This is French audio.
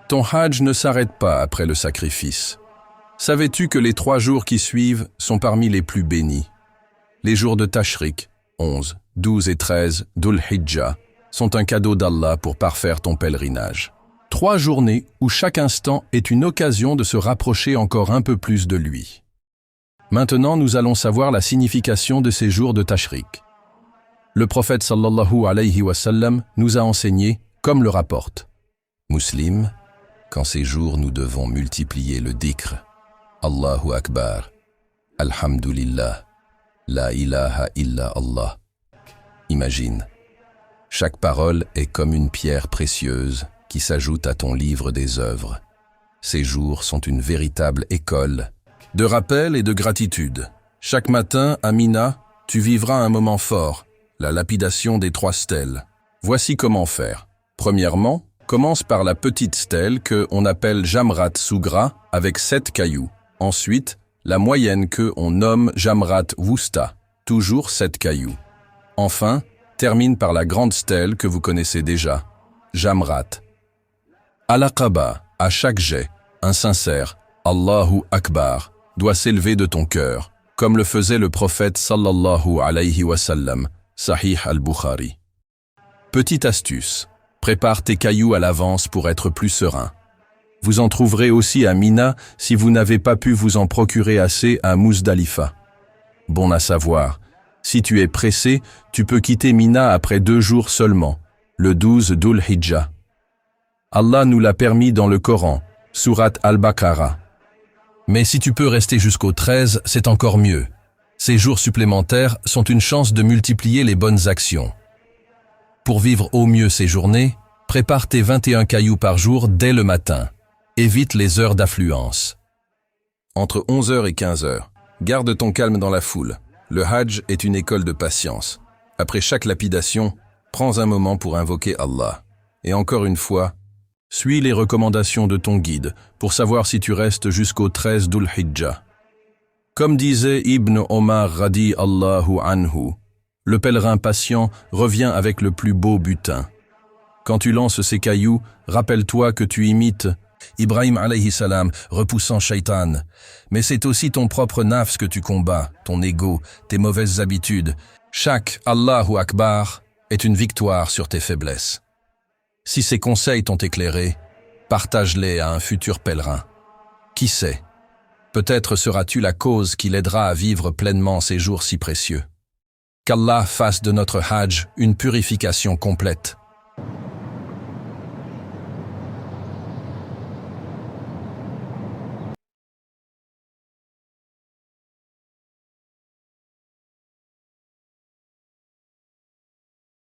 Ton hajj ne s'arrête pas après le sacrifice. Savais-tu que les 3 jours qui suivent sont parmi les plus bénis? Les jours de Tashrik, 11, 12 et 13 Dhul Hijjah, sont un cadeau d'Allah pour parfaire ton pèlerinage. 3 journées où chaque instant est une occasion de se rapprocher encore un peu plus de lui. Maintenant, nous allons savoir la signification de ces jours de Tashrik. Le prophète sallallahu alayhi wa sallam nous a enseigné, comme le rapporte Muslim, qu'en ces jours nous devons multiplier le dhikr, Allahu Akbar, Alhamdulillah, La ilaha illa Allah. Imagine, chaque parole est comme une pierre précieuse qui s'ajoute à ton livre des œuvres. Ces jours sont une véritable école de rappel et de gratitude. Chaque matin, à Mina, tu vivras un moment fort, la lapidation des 3 stèles. Voici comment faire. Premièrement, commence par la petite stèle que on appelle Jamrat Sougra avec 7 cailloux. Ensuite, la moyenne que on nomme Jamrat Wusta, toujours 7 cailloux. Enfin, termine par la grande stèle que vous connaissez déjà, Jamrat. Al-Aqaba, à chaque jet, un sincère Allahu Akbar doit s'élever de ton cœur, comme le faisait le prophète sallallahu alayhi wa sallam, Sahih al-Bukhari. Petite astuce, prépare tes cailloux à l'avance pour être plus serein. Vous en trouverez aussi à Mina si vous n'avez pas pu vous en procurer assez à Muzdalifa. Bon à savoir, si tu es pressé, tu peux quitter Mina après 2 jours seulement, le 12 Dhul Hijjah. Allah nous l'a permis dans le Coran, Surat Al-Baqarah. Mais si tu peux rester jusqu'au 13, c'est encore mieux. Ces jours supplémentaires sont une chance de multiplier les bonnes actions. Pour vivre au mieux ces journées, prépare tes 21 cailloux par jour dès le matin. Évite les heures d'affluence. Entre 11h et 15h, garde ton calme dans la foule. Le Hajj est une école de patience. Après chaque lapidation, prends un moment pour invoquer Allah. Et encore une fois, suis les recommandations de ton guide pour savoir si tu restes jusqu'au 13 Dhul Hijjah. Comme disait Ibn Omar radi Allahu anhu, le pèlerin patient revient avec le plus beau butin. Quand tu lances ces cailloux, rappelle-toi que tu imites Ibrahim alayhi salam repoussant Shaitan. Mais c'est aussi ton propre nafs que tu combats, ton ego, tes mauvaises habitudes. Chaque Allahu Akbar est une victoire sur tes faiblesses. Si ces conseils t'ont éclairé, partage-les à un futur pèlerin. Qui sait, peut-être seras-tu la cause qui l'aidera à vivre pleinement ces jours si précieux. Qu'Allah fasse de notre Hajj une purification complète.